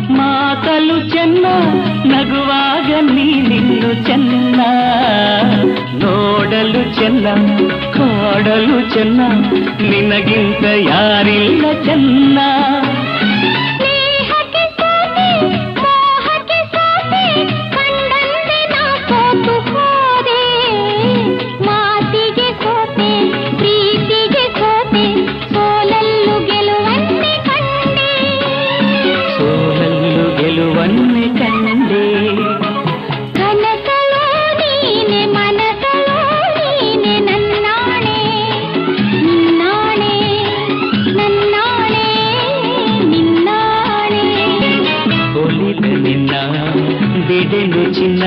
ಮಾತಲು ಚೆನ್ನ ನಗುವಾಗ ನೀನಿನ್ನು ಚೆನ್ನ ನೋಡಲು ಚೆನ್ನ ಕಾಡಲು ಚೆನ್ನ ನಿನಗಿಂತ ಯಾರಿಲ್ಲ ಚೆನ್ನ ಬಿಡೆನು ಚಿನ್ನ